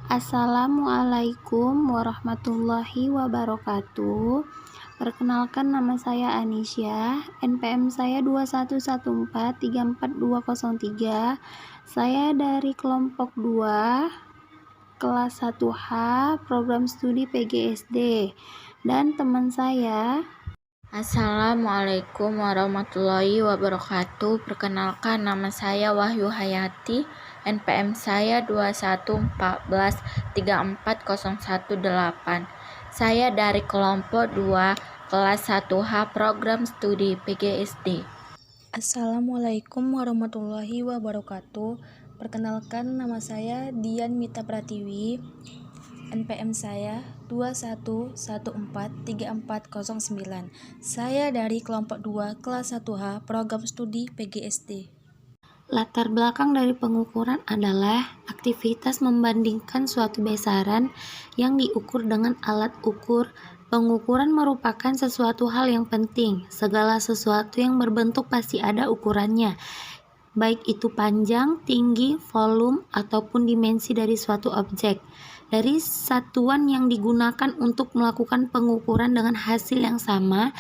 Assalamualaikum warahmatullahi wabarakatuh. Perkenalkan, nama saya Anisya. NPM saya 211434203. Saya dari kelompok 2 kelas 1H program studi PGSD. Dan teman saya. Assalamualaikum warahmatullahi wabarakatuh. Perkenalkan, nama saya Wahyu Hayati. NPM saya 214434018. Saya dari kelompok 2 kelas 1H program studi PGSD. Assalamualaikum warahmatullahi wabarakatuh. Perkenalkan, nama saya Dian Mita Pratiwi. NPM saya 211434009. Saya dari kelompok 2 kelas 1H program studi PGSD. Latar belakang dari pengukuran adalah aktivitas membandingkan suatu besaran yang diukur dengan alat ukur. Pengukuran merupakan sesuatu hal yang penting. Segala sesuatu yang berbentuk pasti ada ukurannya, baik itu panjang, tinggi, volume, ataupun dimensi dari suatu objek. Dari satuan yang digunakan untuk melakukan pengukuran dengan hasil yang sama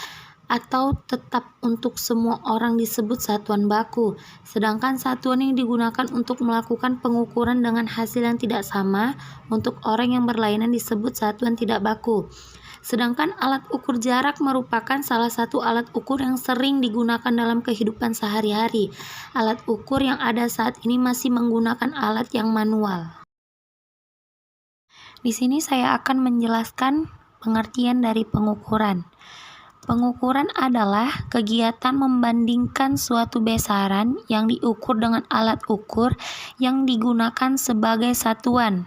atau tetap untuk semua orang disebut satuan baku. Sedangkan satuan yang digunakan untuk melakukan pengukuran dengan hasil yang tidak sama untuk orang yang berlainan disebut satuan tidak baku. Sedangkan alat ukur jarak merupakan salah satu alat ukur yang sering digunakan dalam kehidupan sehari-hari. Alat ukur yang ada saat ini masih menggunakan alat yang manual. Di sini saya akan menjelaskan pengertian dari pengukuran. Pengukuran adalah kegiatan membandingkan suatu besaran yang diukur dengan alat ukur yang digunakan sebagai satuan.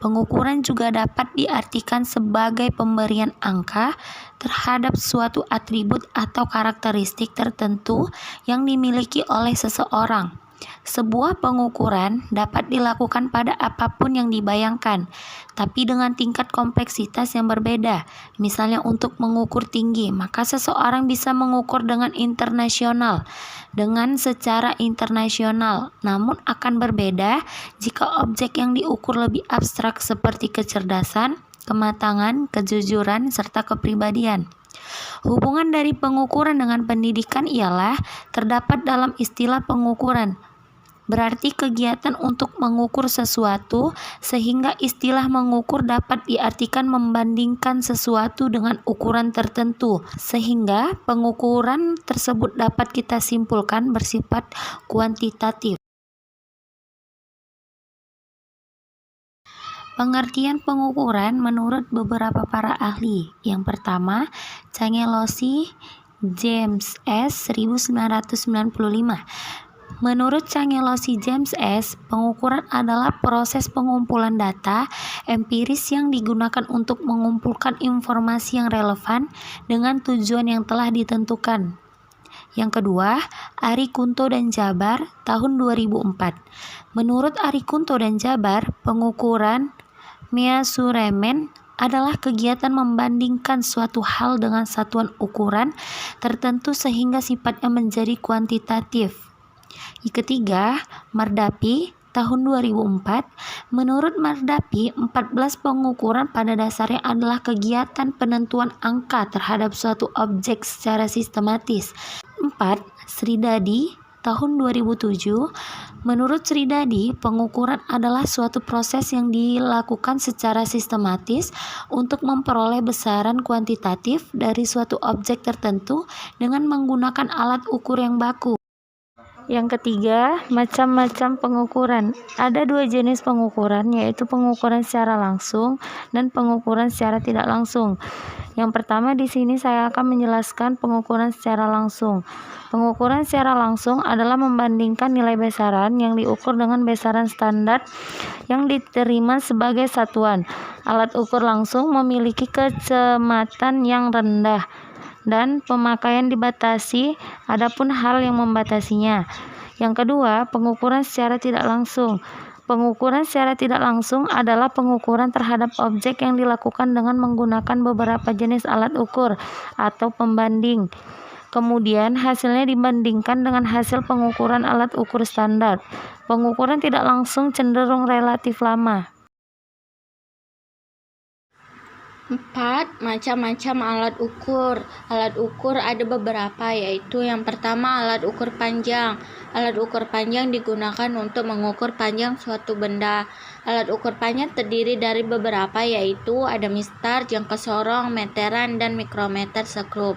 Pengukuran juga dapat diartikan sebagai pemberian angka terhadap suatu atribut atau karakteristik tertentu yang dimiliki oleh seseorang. Sebuah pengukuran dapat dilakukan pada apapun yang dibayangkan, tapi dengan tingkat kompleksitas yang berbeda. Misalnya untuk mengukur tinggi, maka seseorang bisa mengukur dengan secara internasional, namun akan berbeda jika objek yang diukur lebih abstrak seperti kecerdasan, kematangan, kejujuran, serta kepribadian. Hubungan dari pengukuran dengan pendidikan ialah terdapat dalam istilah pengukuran. Berarti kegiatan untuk mengukur sesuatu, sehingga istilah mengukur dapat diartikan membandingkan sesuatu dengan ukuran tertentu, sehingga pengukuran tersebut dapat kita simpulkan bersifat kuantitatif. Pengertian pengukuran menurut beberapa para ahli. Yang pertama, Cangelosi, James S. 1995. Menurut Cangelosi James S., pengukuran adalah proses pengumpulan data empiris yang digunakan untuk mengumpulkan informasi yang relevan dengan tujuan yang telah ditentukan. Yang kedua, Ari Kunto dan Jabar, tahun 2004. Menurut Ari Kunto dan Jabar, pengukuran measurement adalah kegiatan membandingkan suatu hal dengan satuan ukuran tertentu sehingga sifatnya menjadi kuantitatif. Yang ketiga, Mardapi, tahun 2004. Menurut Mardapi, 14 pengukuran pada dasarnya adalah kegiatan penentuan angka terhadap suatu objek secara sistematis. 4. Sridadi, tahun 2007. Menurut Sridadi, pengukuran adalah suatu proses yang dilakukan secara sistematis untuk memperoleh besaran kuantitatif dari suatu objek tertentu dengan menggunakan alat ukur yang baku. Yang ketiga, macam-macam pengukuran. Ada 2 jenis pengukuran, yaitu pengukuran secara langsung dan pengukuran secara tidak langsung. Yang pertama di sini saya akan menjelaskan pengukuran secara langsung. Pengukuran secara langsung adalah membandingkan nilai besaran yang diukur dengan besaran standar yang diterima sebagai satuan. Alat ukur langsung memiliki kecermatan yang rendah dan pemakaian dibatasi, adapun hal yang membatasinya. Yang kedua, pengukuran secara tidak langsung. Pengukuran secara tidak langsung adalah pengukuran terhadap objek yang dilakukan dengan menggunakan beberapa jenis alat ukur atau pembanding. Kemudian hasilnya dibandingkan dengan hasil pengukuran alat ukur standar. Pengukuran tidak langsung cenderung relatif lama. 4. Macam-macam alat ukur. Alat ukur ada beberapa, yaitu yang pertama alat ukur panjang. Alat ukur panjang digunakan untuk mengukur panjang suatu benda. Alat ukur panjang terdiri dari beberapa, yaitu ada mistar, jangka sorong, meteran, dan mikrometer skrup.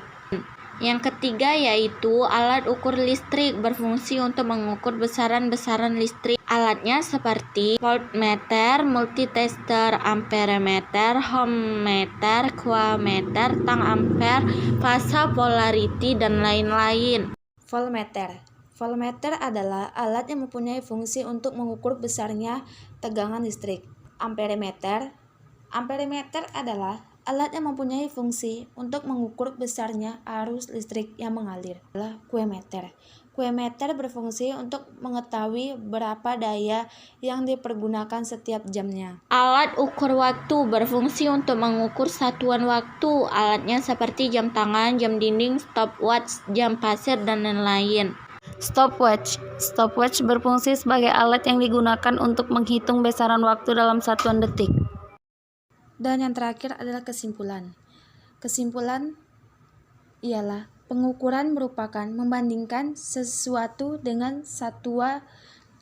Yang ketiga yaitu alat ukur listrik, berfungsi untuk mengukur besaran-besaran listrik. Alatnya seperti voltmeter, multitester, amperemeter, ohmmeter, kuometer, tang ampere, fasa, polarity, dan lain-lain. Voltmeter. Voltmeter adalah alat yang mempunyai fungsi untuk mengukur besarnya tegangan listrik. Amperemeter. Amperemeter adalah alat yang mempunyai fungsi untuk mengukur besarnya arus listrik yang mengalir. Adalah kuometer. Kuometer berfungsi untuk mengetahui berapa daya yang dipergunakan setiap jamnya. Alat ukur waktu berfungsi untuk mengukur satuan waktu. Alatnya seperti jam tangan, jam dinding, stopwatch, jam pasir, dan lain-lain. Stopwatch. Stopwatch berfungsi sebagai alat yang digunakan untuk menghitung besaran waktu dalam satuan detik. Dan yang terakhir adalah kesimpulan. Kesimpulan ialah pengukuran merupakan membandingkan sesuatu dengan satuan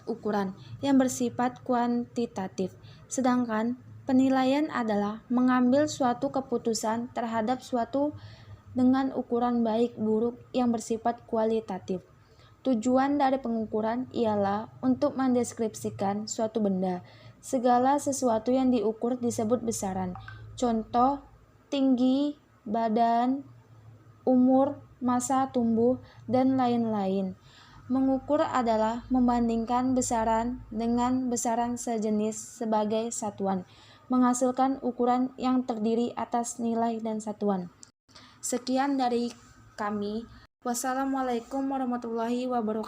ukuran yang bersifat kuantitatif. Sedangkan penilaian adalah mengambil suatu keputusan terhadap suatu dengan ukuran baik buruk yang bersifat kualitatif. Tujuan dari pengukuran ialah untuk mendeskripsikan suatu benda. Segala sesuatu yang diukur disebut besaran. Contoh, tinggi, badan, umur, masa tumbuh, dan lain-lain. Mengukur adalah membandingkan besaran dengan besaran sejenis sebagai satuan, menghasilkan ukuran yang terdiri atas nilai dan satuan. Sekian dari kami. Wassalamualaikum warahmatullahi wabarakatuh.